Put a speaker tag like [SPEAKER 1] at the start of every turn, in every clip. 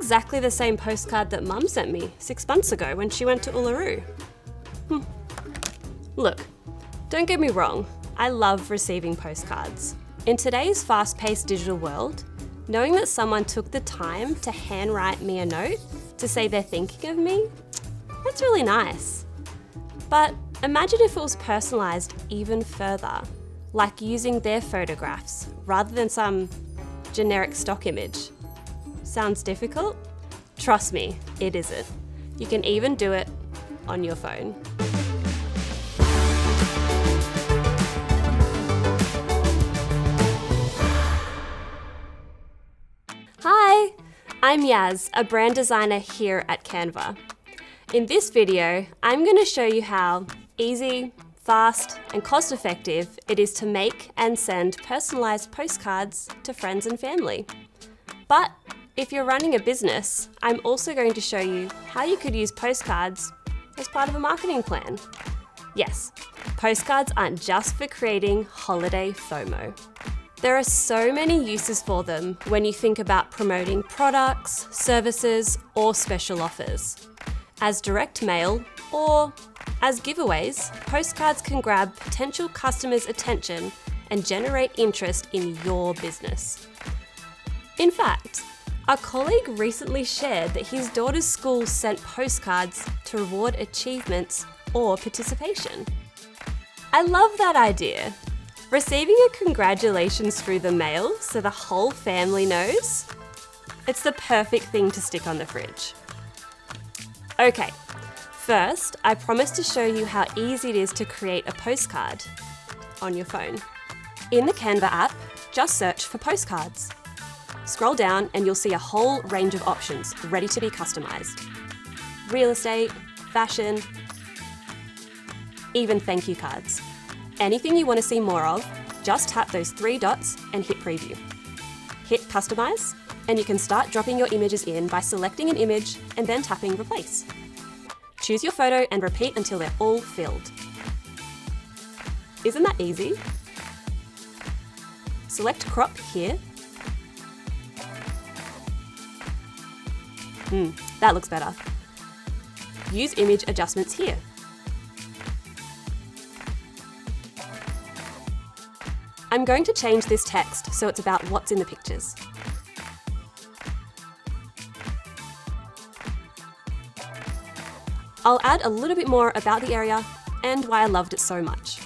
[SPEAKER 1] exactly the same postcard that Mum sent me 6 months ago when she went to Uluru. Look, don't get me wrong, I love receiving postcards. In today's fast-paced digital world, knowing that someone took the time to handwrite me a note to say they're thinking of me, that's really nice. But imagine if it was personalised even further, like using their photographs rather than some generic stock image. Sounds difficult? Trust me, it isn't. You can even do it on your phone. Hi, I'm Yaz, a brand designer here at Canva. In this video, I'm going to show you how easy, fast, and cost-effective it is to make and send personalised postcards to friends and family. But if you're running a business, I'm also going to show you how you could use postcards as part of a marketing plan. Yes, postcards aren't just for creating holiday FOMO. There are so many uses for them when you think about promoting products, services, or special offers. As direct mail or as giveaways, postcards can grab potential customers' attention and generate interest in your business. In fact, a colleague recently shared that his daughter's school sent postcards to reward achievements or participation. I love that idea. Receiving a congratulations through the mail so the whole family knows, it's the perfect thing to stick on the fridge. Okay, first, I promised to show you how easy it is to create a postcard on your phone. In the Canva app, just search for postcards. Scroll down and you'll see a whole range of options ready to be customized. Real estate, fashion, even thank you cards. Anything you want to see more of, just tap those 3 dots and hit preview. Hit customize, and you can start dropping your images in by selecting an image and then tapping replace. Choose your photo and repeat until they're all filled. Isn't that easy? Select crop here. That looks better. Use image adjustments here. I'm going to change this text so it's about what's in the pictures. I'll add a little bit more about the area and why I loved it so much.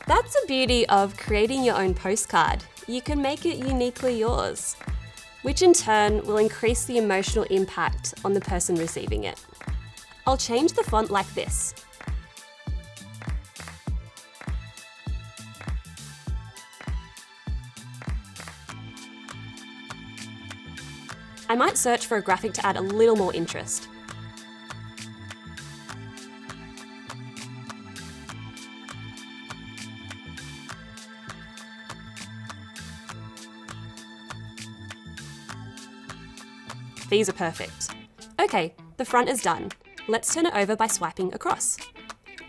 [SPEAKER 1] That's the beauty of creating your own postcard. You can make it uniquely yours, which in turn will increase the emotional impact on the person receiving it. I'll change the font like this. I might search for a graphic to add a little more interest. These are perfect. Okay, the front is done. Let's turn it over by swiping across.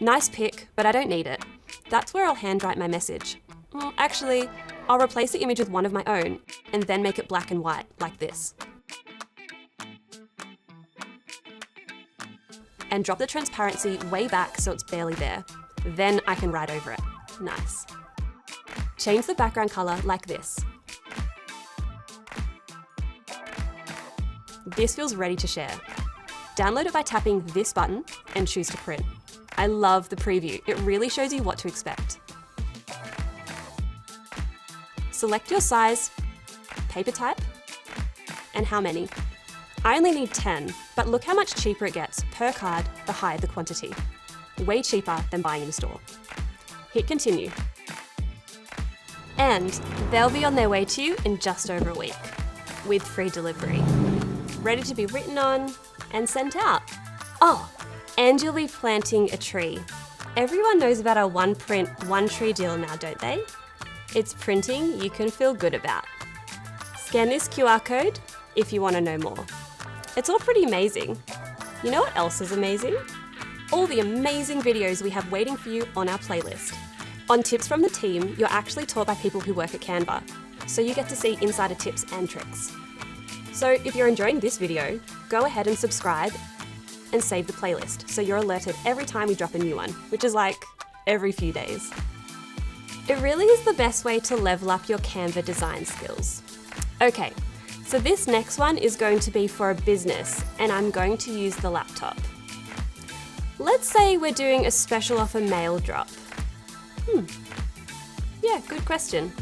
[SPEAKER 1] Nice pic, but I don't need it. That's where I'll handwrite my message. Actually, I'll replace the image with one of my own and then make it black and white, like this. And drop the transparency way back so it's barely there. Then I can write over it. Nice. Change the background color like this. This feels ready to share. Download it by tapping this button and choose to print. I love the preview. It really shows you what to expect. Select your size, paper type, and how many. I only need 10, but look how much cheaper it gets per card the higher the quantity. Way cheaper than buying in a store. Hit continue. And they'll be on their way to you in just over a week, with free delivery. Ready to be written on and sent out. Oh, and you'll be planting a tree. Everyone knows about our one print, one tree deal now, don't they? It's printing you can feel good about. Scan this QR code if you want to know more. It's all pretty amazing. You know what else is amazing? All the amazing videos we have waiting for you on our playlist. On Tips from the Team, you're actually taught by people who work at Canva, so you get to see insider tips and tricks. So if you're enjoying this video, go ahead and subscribe and save the playlist so you're alerted every time we drop a new one, which is like every few days. It really is the best way to level up your Canva design skills. Okay, so this next one is going to be for a business, and I'm going to use the laptop. Let's say we're doing a special offer mail drop. Yeah, good question.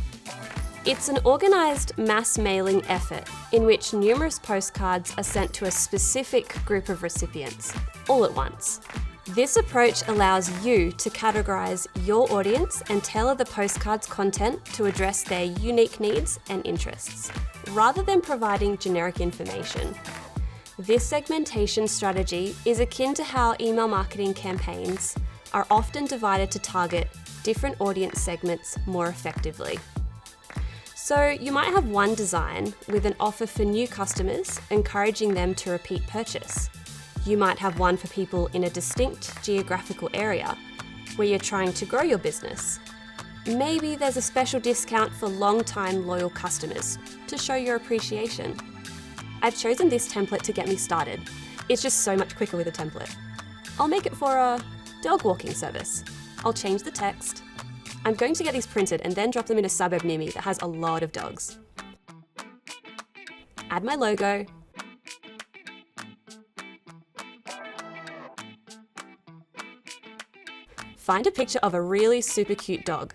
[SPEAKER 1] It's an organised mass mailing effort in which numerous postcards are sent to a specific group of recipients, all at once. This approach allows you to categorise your audience and tailor the postcard's content to address their unique needs and interests, rather than providing generic information. This segmentation strategy is akin to how email marketing campaigns are often divided to target different audience segments more effectively. So you might have one design with an offer for new customers, encouraging them to repeat purchase. You might have one for people in a distinct geographical area where you're trying to grow your business. Maybe there's a special discount for long-time loyal customers to show your appreciation. I've chosen this template to get me started. It's just so much quicker with a template. I'll make it for a dog walking service. I'll change the text. I'm going to get these printed and then drop them in a suburb near me that has a lot of dogs. Add my logo. Find a picture of a really super cute dog.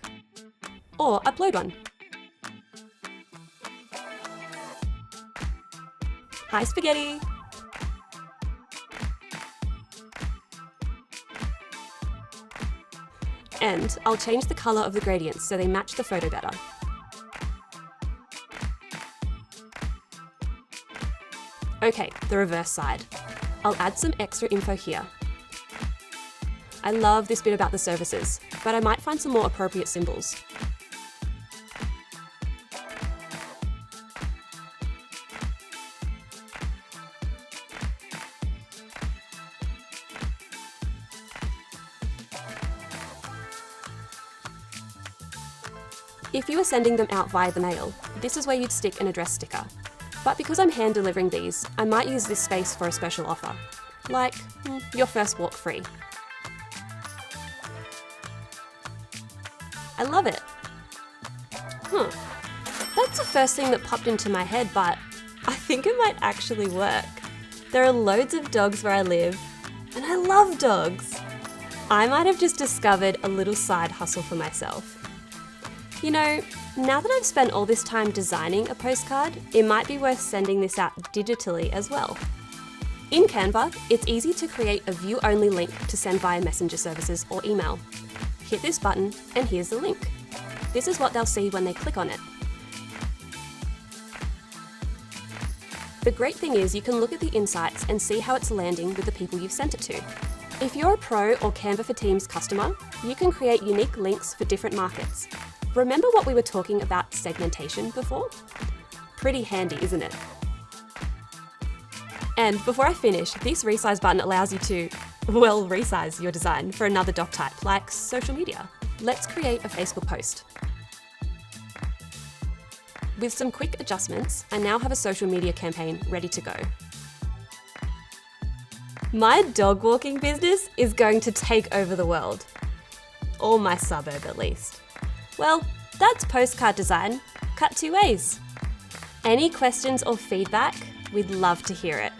[SPEAKER 1] Or upload one. Hi, Spaghetti! And I'll change the colour of the gradients so they match the photo better. Okay, the reverse side. I'll add some extra info here. I love this bit about the services, but I might find some more appropriate symbols. If you were sending them out via the mail, this is where you'd stick an address sticker. But because I'm hand delivering these, I might use this space for a special offer, like your first walk free. I love it. That's the first thing that popped into my head, but I think it might actually work. There are loads of dogs where I live, and I love dogs. I might have just discovered a little side hustle for myself. You know, now that I've spent all this time designing a postcard, it might be worth sending this out digitally as well. In Canva, it's easy to create a view-only link to send via messenger services or email. Hit this button and here's the link. This is what they'll see when they click on it. The great thing is you can look at the insights and see how it's landing with the people you've sent it to. If you're a Pro or Canva for Teams customer, you can create unique links for different markets. Remember what we were talking about segmentation before? Pretty handy, isn't it? And before I finish, this resize button allows you to, well, resize your design for another doc type, like social media. Let's create a Facebook post. With some quick adjustments, I now have a social media campaign ready to go. My dog walking business is going to take over the world. Or my suburb, at least. Well, that's postcard design, cut 2 ways. Any questions or feedback? We'd love to hear it.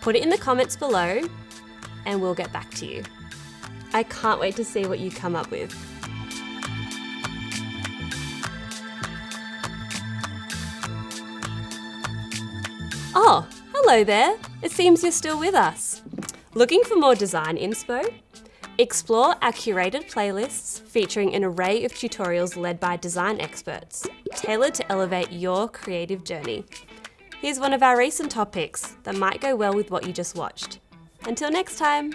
[SPEAKER 1] Put it in the comments below and we'll get back to you. I can't wait to see what you come up with. Oh, hello there. It seems you're still with us. Looking for more design inspo? Explore our curated playlists featuring an array of tutorials led by design experts, tailored to elevate your creative journey. Here's one of our recent topics that might go well with what you just watched. Until next time!